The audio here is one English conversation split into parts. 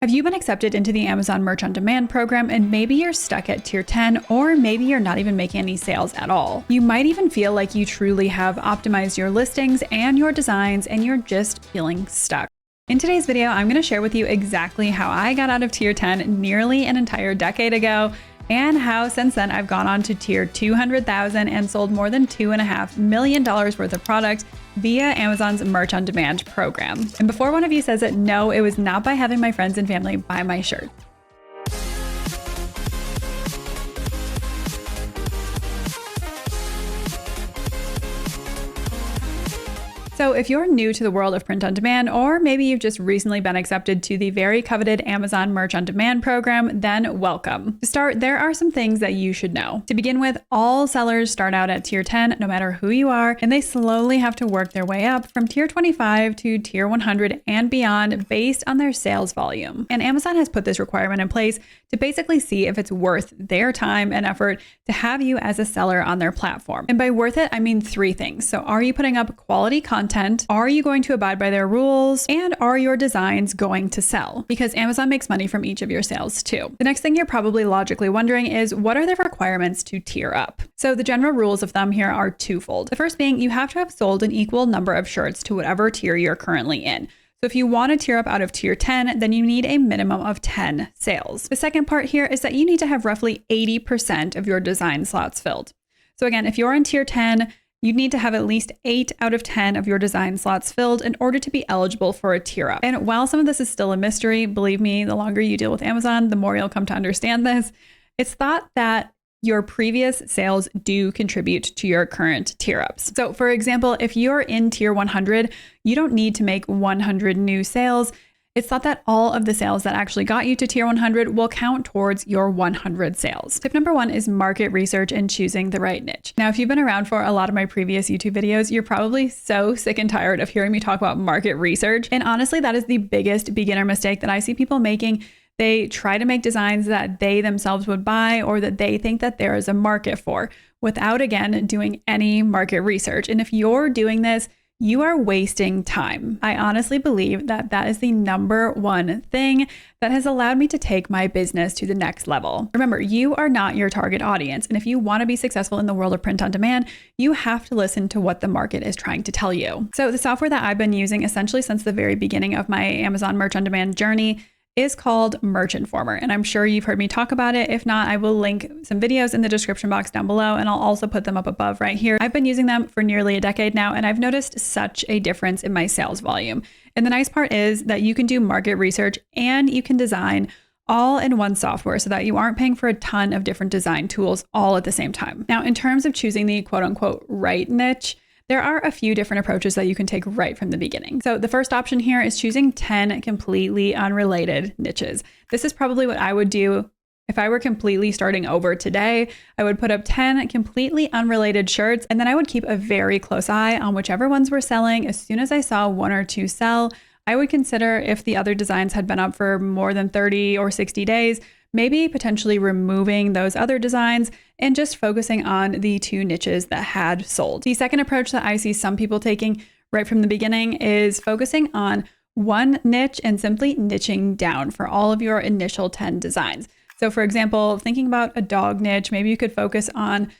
Have you been accepted into the Amazon Merch on Demand program and maybe you're stuck at tier 10 or maybe you're not even making any sales at all? You might even feel like you truly have optimized your listings and your designs and you're just feeling stuck. In today's video, I'm going to share with you exactly how I got out of tier 10 nearly an entire decade ago and how since then I've gone on to tier 200,000 and sold more than $2.5 million worth of product via Amazon's Merch on Demand program. And before one of you says it, no, it was not by having my friends and family buy my shirt. So if you're new to the world of print on demand, or maybe you've just recently been accepted to the very coveted Amazon Merch on Demand program, then welcome. To start, there are some things that you should know. To begin with, all sellers start out at tier 10, no matter who you are, and they slowly have to work their way up from tier 25 to tier 100 and beyond based on their sales volume. And Amazon has put this requirement in place to basically see if it's worth their time and effort to have you as a seller on their platform. And by worth it, I mean three things. So are you putting up quality content? Are you going to abide by their rules? And are your designs going to sell? Because Amazon makes money from each of your sales too. The next thing you're probably logically wondering is, what are the requirements to tier up? So the general rules of thumb here are twofold. The first being you have to have sold an equal number of shirts to whatever tier you're currently in. So if you want to tier up out of tier 10, then you need a minimum of 10 sales. The second part here is that you need to have roughly 80% of your design slots filled. So again, if you're in tier 10, you'd need to have at least 8 out of 10 of your design slots filled in order to be eligible for a tier up. And while some of this is still a mystery, believe me, the longer you deal with Amazon, the more you'll come to understand this. It's thought that your previous sales do contribute to your current tier ups. So for example, if you're in tier 100, you don't need to make 100 new sales. It's thought that all of the sales that actually got you to tier 100 will count towards your 100 sales. Tip number one is market research and choosing the right niche. Now, if you've been around for a lot of my previous YouTube videos, you're probably so sick and tired of hearing me talk about market research. And honestly, that is the biggest beginner mistake that I see people making. They try to make designs that they themselves would buy or that they think that there is a market for without, again, doing any market research. And if you're doing this, you are wasting time. I honestly believe that that is the number one thing that has allowed me to take my business to the next level. Remember, you are not your target audience. And if you want to be successful in the world of print on demand, you have to listen to what the market is trying to tell you. So the software that I've been using essentially since the very beginning of my Amazon Merch on Demand journey is called Merch Informer. And I'm sure you've heard me talk about it. If not, I will link some videos in the description box down below, and I'll also put them up above right here. I've been using them for nearly a decade now, and I've noticed such a difference in my sales volume. And the nice part is that you can do market research and you can design all in one software so that you aren't paying for a ton of different design tools all at the same time. Now, in terms of choosing the quote unquote right niche, there are a few different approaches that you can take right from the beginning. So the first option here is choosing 10 completely unrelated niches. This is probably what I would do if I were completely starting over today. I would put up 10 completely unrelated shirts, and then I would keep a very close eye on whichever ones were selling. As soon as I saw one or two sell, I would consider if the other designs had been up for more than 30 or 60 days, maybe potentially removing those other designs and just focusing on the two niches that had sold. The second approach that I see some people taking right from the beginning is focusing on one niche and simply niching down for all of your initial 10 designs. So for example, thinking about a dog niche, maybe you could focus on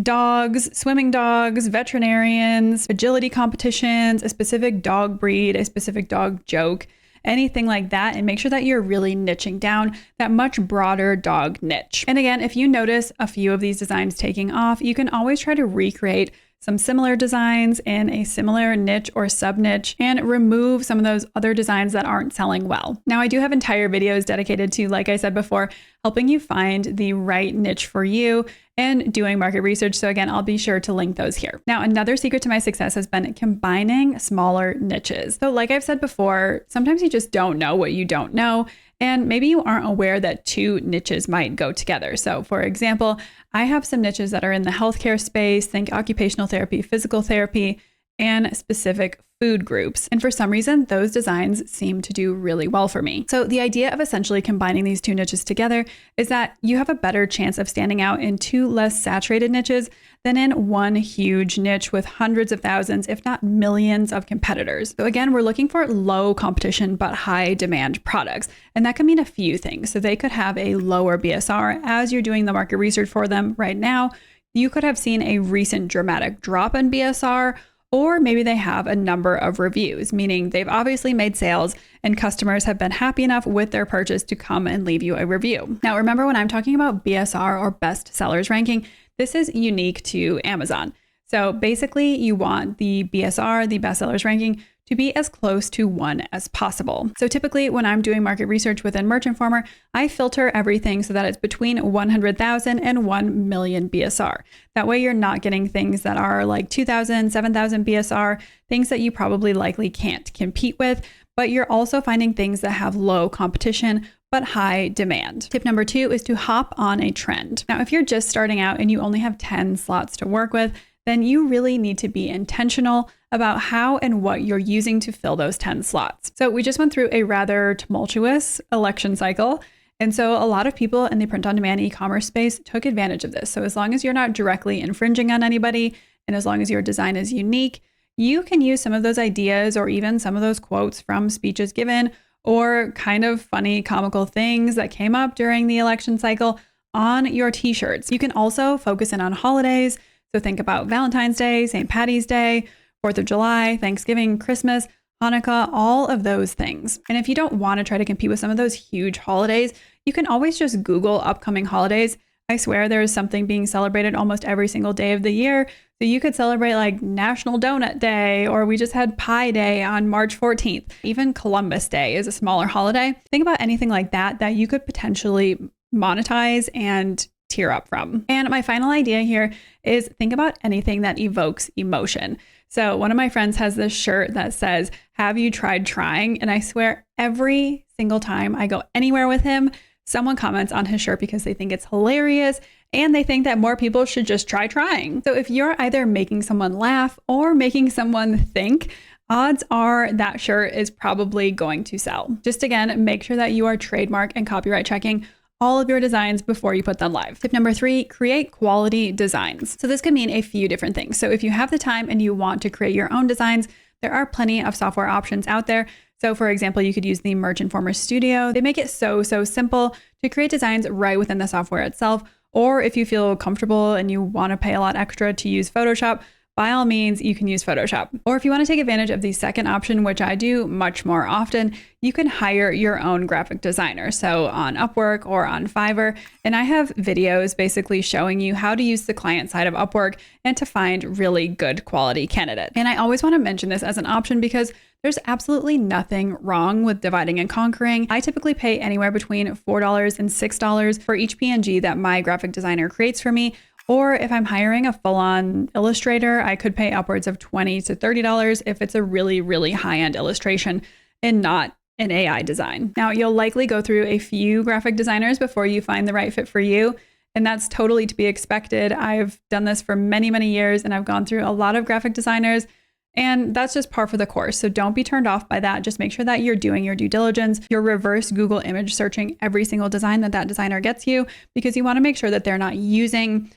dogs, swimming dogs, veterinarians, agility competitions, a specific dog breed, a specific dog joke, anything like that, and make sure that you're really niching down that much broader dog niche. And again, if you notice a few of these designs taking off, you can always try to recreate some similar designs in a similar niche or sub niche and remove some of those other designs that aren't selling well. Now, I do have entire videos dedicated to, like I said before, helping you find the right niche for you and doing market research. So again, I'll be sure to link those here. Now, another secret to my success has been combining smaller niches. So like I've said before, sometimes you just don't know what you don't know. And maybe you aren't aware that two niches might go together. So for example, I have some niches that are in the healthcare space, think occupational therapy, physical therapy, and specific food groups. And for some reason, those designs seem to do really well for me. So the idea of essentially combining these two niches together is that you have a better chance of standing out in two less saturated niches than in one huge niche with hundreds of thousands, if not millions of competitors. So again, we're looking for low competition but high demand products. And that could mean a few things. So they could have a lower BSR as you're doing the market research for them right now. You could have seen a recent dramatic drop in BSR, or maybe they have a number of reviews, meaning they've obviously made sales and customers have been happy enough with their purchase to come and leave you a review. Now, remember when I'm talking about BSR or best sellers ranking, this is unique to Amazon. So basically you want the BSR, the best sellers ranking, to be as close to 1 as possible. So typically when I'm doing market research within Merch Informer, I filter everything so that it's between 100,000 and 1 million BSR. That way you're not getting things that are like 2,000, 7,000 BSR, things that you probably likely can't compete with, but you're also finding things that have low competition but high demand. Tip number 2 is to hop on a trend. Now, if you're just starting out and you only have 10 slots to work with, then you really need to be intentional about how and what you're using to fill those 10 slots. So we just went through a rather tumultuous election cycle. And so a lot of people in the print-on-demand e-commerce space took advantage of this. So as long as you're not directly infringing on anybody, and as long as your design is unique, you can use some of those ideas or even some of those quotes from speeches given or kind of funny, comical things that came up during the election cycle on your t-shirts. You can also focus in on holidays. So think about Valentine's Day, St. Patty's Day, 4th of July, Thanksgiving, Christmas, Hanukkah, all of those things. And if you don't want to try to compete with some of those huge holidays, you can always just Google upcoming holidays. I swear there is something being celebrated almost every single day of the year. So you could celebrate like National Donut Day, or we just had Pie Day on March 14th. Even Columbus Day is a smaller holiday. Think about anything like that that you could potentially monetize and tear up from. And my final idea here is think about anything that evokes emotion. So one of my friends has this shirt that says, "Have you tried trying?" And I swear every single time I go anywhere with him, someone comments on his shirt because they think it's hilarious and they think that more people should just try trying. So if you're either making someone laugh or making someone think, odds are that shirt is probably going to sell. Just again, make sure that you are trademark and copyright checking all of your designs before you put them live. Tip number 3, create quality designs. So this could mean a few different things. So if you have the time and you want to create your own designs, there are plenty of software options out there. So for example, you could use the Merch Informer Studio. They make it so simple to create designs right within the software itself. Or if you feel comfortable and you want to pay a lot extra to use Photoshop, by all means, you can use Photoshop. Or if you want to take advantage of the second option, which I do much more often, you can hire your own graphic designer. So on Upwork or on Fiverr. And I have videos basically showing you how to use the client side of Upwork and to find really good quality candidates. And I always want to mention this as an option because there's absolutely nothing wrong with dividing and conquering. I typically pay anywhere between $4 and $6 for each PNG that my graphic designer creates for me. Or if I'm hiring a full-on illustrator, I could pay upwards of $20 to $30 if it's a really high-end illustration and not an AI design. Now, you'll likely go through a few graphic designers before you find the right fit for you, and that's totally to be expected. I've done this for many years, and I've gone through a lot of graphic designers, and that's just par for the course. So don't be turned off by that. Just make sure that you're doing your due diligence. You're reverse Google image searching every single design that designer gets you, because you want to make sure that they're not using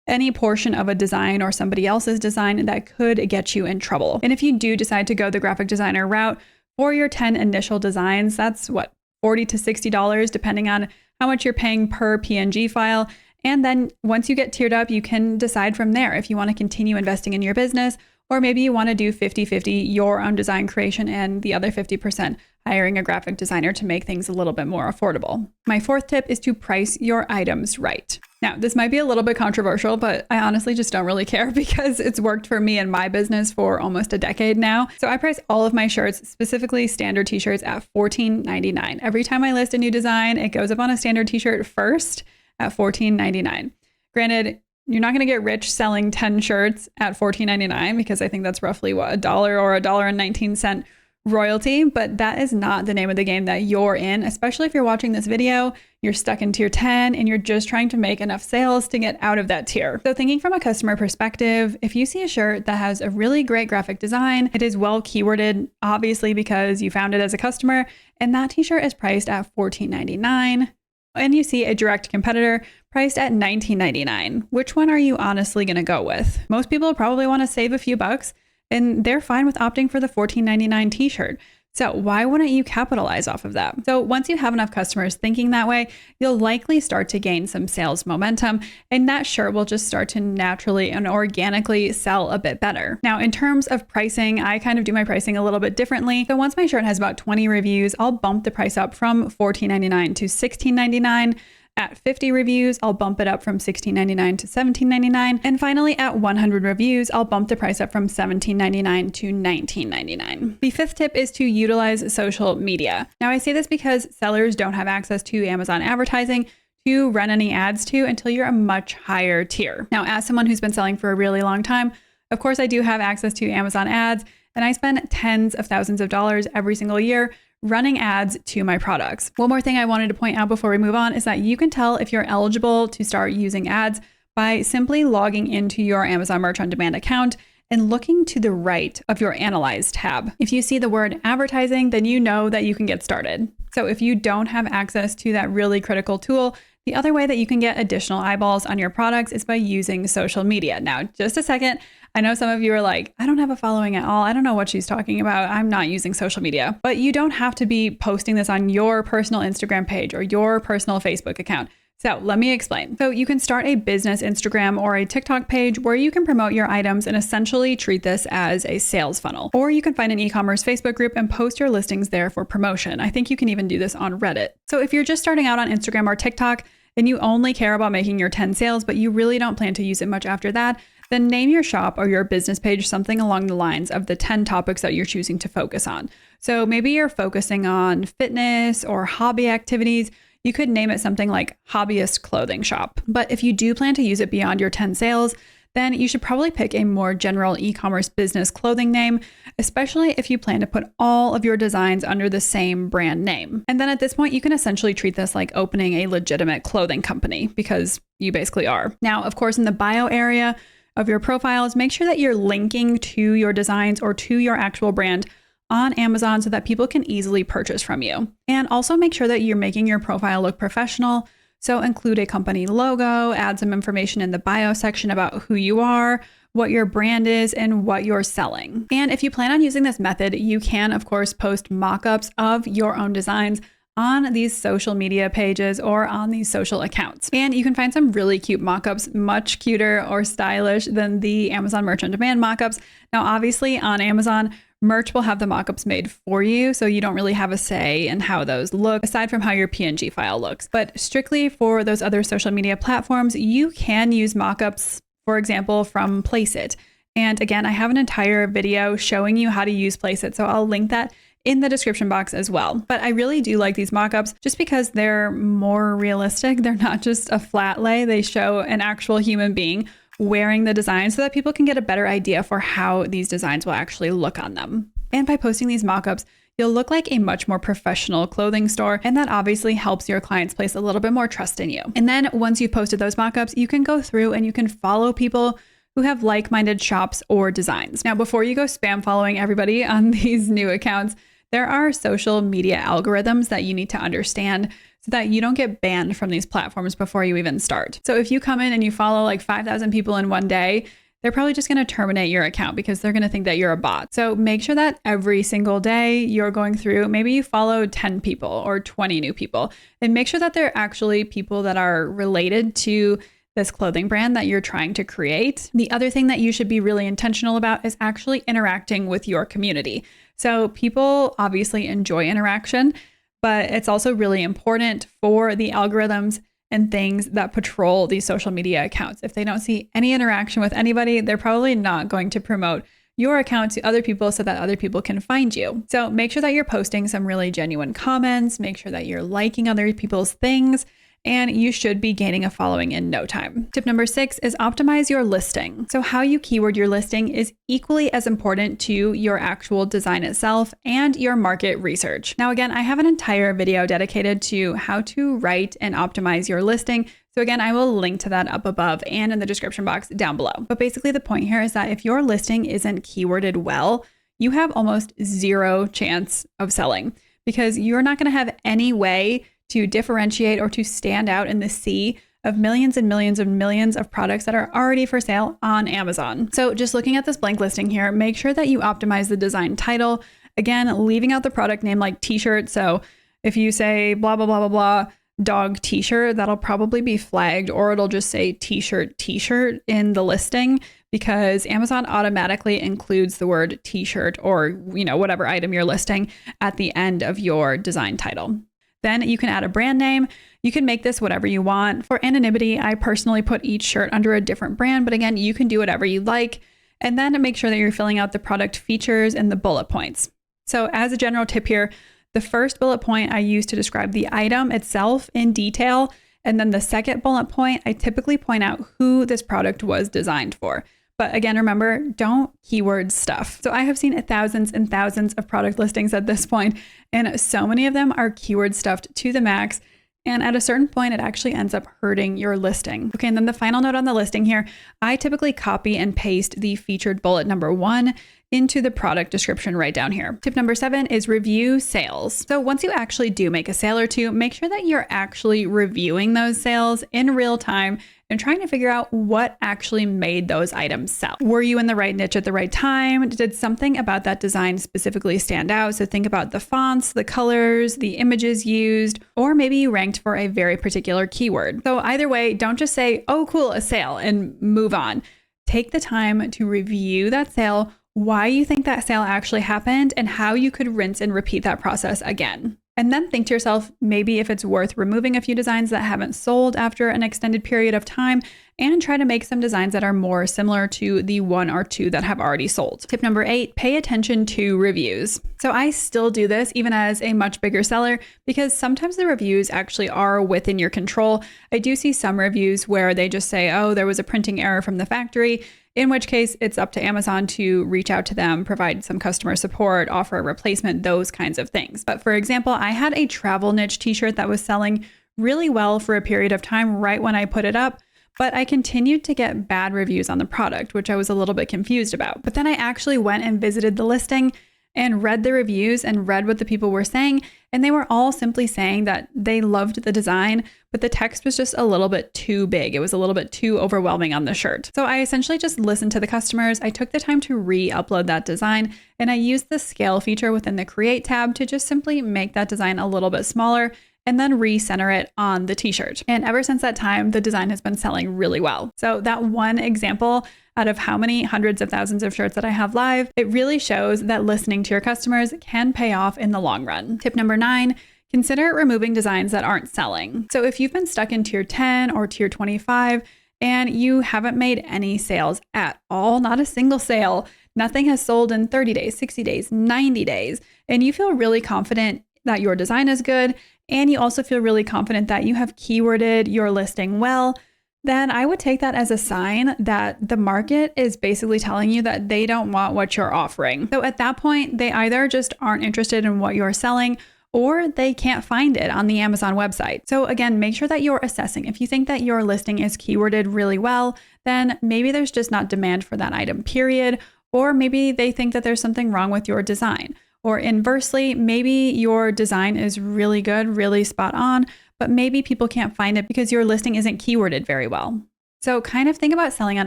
any portion of a design or somebody else's design that could get you in trouble. And if you do decide to go the graphic designer route for your 10 initial designs, that's what, $40 to $60, depending on how much you're paying per PNG file. And then once you get tiered up, you can decide from there if you want to continue investing in your business, or maybe you want to do 50-50 your own design creation and the other 50% hiring a graphic designer to make things a little bit more affordable. My 4th tip is to price your items right. Now, this might be a little bit controversial, but I honestly just don't really care because it's worked for me and my business for almost a decade now. So I price all of my shirts, specifically standard t-shirts, at $14.99. Every time I list a new design, it goes up on a standard t-shirt first at $14.99. Granted, you're not going to get rich selling 10 shirts at $14.99 because I think that's roughly what, $1 or $1.19 royalty, but that is not the name of the game that you're in, especially if you're watching this video, you're stuck in tier 10 and you're just trying to make enough sales to get out of that tier. So thinking from a customer perspective, if you see a shirt that has a really great graphic design, it is well keyworded, obviously because you found it as a customer, and that t-shirt is priced at $14.99, and you see a direct competitor priced at $19.99, which one are you honestly going to go with? Most people probably want to save a few bucks, and they're fine with opting for the $14.99 t-shirt. So why wouldn't you capitalize off of that? So once you have enough customers thinking that way, you'll likely start to gain some sales momentum, and that shirt will just start to naturally and organically sell a bit better. Now, in terms of pricing, I kind of do my pricing a little bit differently. So once my shirt has about 20 reviews, I'll bump the price up from $14.99 to $16.99. At 50 reviews, I'll bump it up from $16.99 to $17.99. And finally, at 100 reviews, I'll bump the price up from $17.99 to $19.99. The fifth tip is to utilize social media. Now, I say this because sellers don't have access to Amazon advertising to run any ads to until you're a much higher tier. Now, as someone who's been selling for a really long time, of course, I do have access to Amazon ads, and I spend tens of thousands of dollars every single year running ads to my products. One more thing I wanted to point out before we move on is that you can tell if you're eligible to start using ads by simply logging into your Amazon Merch on Demand account and looking to the right of your Analyze tab. If you see the word advertising, then you know that you can get started. So if you don't have access to that really critical tool, the other way that you can get additional eyeballs on your products is by using social media. Now, just a second. I know some of you are like, I don't have a following at all. I don't know what she's talking about. I'm not using social media. But you don't have to be posting this on your personal Instagram page or your personal Facebook account. So let me explain. So you can start a business Instagram or a TikTok page where you can promote your items and essentially treat this as a sales funnel. Or you can find an e-commerce Facebook group and post your listings there for promotion. I think you can even do this on Reddit. So if you're just starting out on Instagram or TikTok and you only care about making your 10 sales, but you really don't plan to use it much after that, then name your shop or your business page something along the lines of the 10 topics that you're choosing to focus on. So maybe you're focusing on fitness or hobby activities. You could name it something like Hobbyist Clothing Shop. But if you do plan to use it beyond your 10 sales, then you should probably pick a more general e-commerce business clothing name, especially if you plan to put all of your designs under the same brand name. And then at this point, you can essentially treat this like opening a legitimate clothing company, because you basically are. Now, of course, in the bio area of your profiles, make sure that you're linking to your designs or to your actual brand on Amazon so that people can easily purchase from you. And also make sure that you're making your profile look professional. So include a company logo, add some information in the bio section about who you are, what your brand is, and what you're selling. And if you plan on using this method, you can, of course, post mock-ups of your own designs on these social media pages or on these social accounts. And you can find some really cute mock-ups, much cuter or stylish than the Amazon Merch on Demand mock-ups. Now, obviously on Amazon, Merch will have the mock-ups made for you, so you don't really have a say in how those look, aside from how your PNG file looks. But strictly for those other social media platforms, you can use mock-ups, for example, from Placeit. And again, I have an entire video showing you how to use Placeit, so I'll link that in the description box as well. But I really do like these mock-ups just because they're more realistic. They're not just a flat lay. They show an actual human being wearing the design so that people can get a better idea for how these designs will actually look on them. And by posting these mock-ups, you'll look like a much more professional clothing store, and that obviously helps your clients place a little bit more trust in you. And then once you've posted those mock-ups, you can go through and you can follow people who have like-minded shops or designs. Now, before you go spam following everybody on these new accounts, there are social media algorithms that you need to understand so that you don't get banned from these platforms before you even start. So if you come in and you follow like 5,000 people in one day, they're probably just going to terminate your account because they're going to think that you're a bot. So make sure that every single day you're going through, maybe you follow 10 people or 20 new people, and make sure that they're actually people that are related to this clothing brand that you're trying to create. The other thing that you should be really intentional about is actually interacting with your community. So people obviously enjoy interaction, but it's also really important for the algorithms and things that patrol these social media accounts. If they don't see any interaction with anybody, they're probably not going to promote your account to other people so that other people can find you. So make sure that you're posting some really genuine comments, make sure that you're liking other people's things, and you should be gaining a following in no time. Tip number 6 is optimize your listing. So how you keyword your listing is equally as important to your actual design itself and your market research. Now, again, I have an entire video dedicated to how to write and optimize your listing. So again, I will link to that up above and in the description box down below. But basically the point here is that if your listing isn't keyworded well, you have almost zero chance of selling because you're not going to have any way to differentiate or to stand out in the sea of millions and millions and millions of products that are already for sale on Amazon. So just looking at this blank listing here, make sure that you optimize the design title. Again, leaving out the product name like t-shirt. So if you say blah, blah, blah, blah, blah, dog t-shirt, that'll probably be flagged, or it'll just say t-shirt in the listing because Amazon automatically includes the word t-shirt or, whatever item you're listing at the end of your design title. Then you can add a brand name. You can make this whatever you want. For anonymity, I personally put each shirt under a different brand, but again, you can do whatever you like. And then make sure that you're filling out the product features and the bullet points. So as a general tip here, the first bullet point I use to describe the item itself in detail. And then the second bullet point, I typically point out who this product was designed for. But again, remember, don't keyword stuff. So I have seen thousands and thousands of product listings at this point, and so many of them are keyword stuffed to the max. And at a certain point, it actually ends up hurting your listing. Okay, and then the final note on the listing here, I typically copy and paste the featured bullet number 1 into the product description right down here. Tip number 7 is review sales. So once you actually do make a sale or two, make sure that you're actually reviewing those sales in real time and trying to figure out what actually made those items sell. Were you in the right niche at the right time? Did something about that design specifically stand out? So think about the fonts, the colors, the images used, or maybe you ranked for a very particular keyword. So either way, don't just say, oh, cool, a sale, and move on. Take the time to review that sale, why you think that sale actually happened, and how you could rinse and repeat that process again. And then think to yourself, maybe if it's worth removing a few designs that haven't sold after an extended period of time, and try to make some designs that are more similar to the 1 or 2 that have already sold. Tip number 8, pay attention to reviews. So I still do this even as a much bigger seller because sometimes the reviews actually are within your control. I do see some reviews where they just say, oh, there was a printing error from the factory, in which case it's up to Amazon to reach out to them, provide some customer support, offer a replacement, those kinds of things. But for example, I had a travel niche t-shirt that was selling really well for a period of time right when I put it up, but I continued to get bad reviews on the product, which I was a little bit confused about. But then I actually went and visited the listing and read the reviews and read what the people were saying. And they were all simply saying that they loved the design, but the text was just a little bit too big. It was a little bit too overwhelming on the shirt. So I essentially just listened to the customers. I took the time to re-upload that design, and I used the scale feature within the Create tab to just simply make that design a little bit smaller and then recenter it on the t-shirt. And ever since that time, the design has been selling really well. So that one example out of how many hundreds of thousands of shirts that I have live, it really shows that listening to your customers can pay off in the long run. Tip number 9, consider removing designs that aren't selling. So if you've been stuck in tier 10 or tier 25 and you haven't made any sales at all, not a single sale, nothing has sold in 30 days, 60 days, 90 days, and you feel really confident that your design is good, and you also feel really confident that you have keyworded your listing well, then I would take that as a sign that the market is basically telling you that they don't want what you're offering. So at that point, they either just aren't interested in what you're selling, or they can't find it on the Amazon website. So again, make sure that you're assessing. If you think that your listing is keyworded really well, then maybe there's just not demand for that item, period. Or maybe they think that there's something wrong with your design. Or inversely, maybe your design is really good, really spot on, but maybe people can't find it because your listing isn't keyworded very well. So kind of think about selling on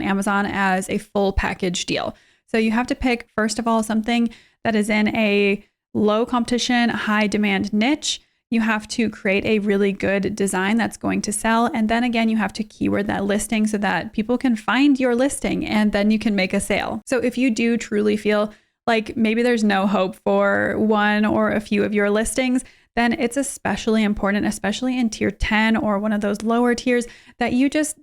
Amazon as a full package deal. So you have to pick, first of all, something that is in a low competition, high demand niche. You have to create a really good design that's going to sell. And then again, you have to keyword that listing so that people can find your listing and then you can make a sale. So if you do truly feel like maybe there's no hope for one or a few of your listings, then it's especially important, especially in tier 10 or one of those lower tiers, that you just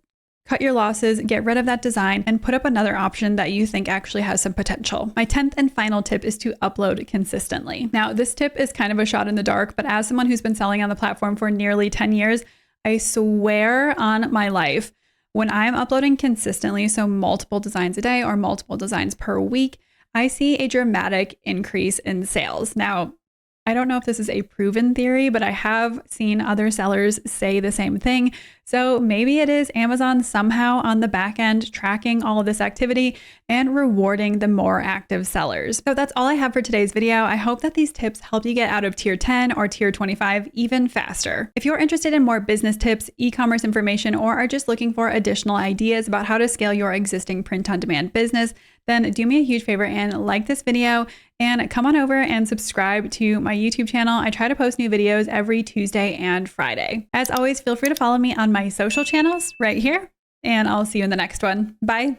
cut your losses, get rid of that design, and put up another option that you think actually has some potential. My 10th and final tip is to upload consistently. Now, this tip is kind of a shot in the dark, but as someone who's been selling on the platform for nearly 10 years, I swear on my life, when I'm uploading consistently, so multiple designs a day or multiple designs per week, I see a dramatic increase in sales. Now, I don't know if this is a proven theory, but I have seen other sellers say the same thing. So maybe it is Amazon somehow on the back end tracking all of this activity and rewarding the more active sellers. So that's all I have for today's video. I hope that these tips help you get out of tier 10 or tier 25 even faster. If you're interested in more business tips, e-commerce information, or are just looking for additional ideas about how to scale your existing print-on-demand business, then do me a huge favor and like this video and come on over and subscribe to my YouTube channel. I try to post new videos every Tuesday and Friday. As always, feel free to follow me on my social channels right here, and I'll see you in the next one. Bye.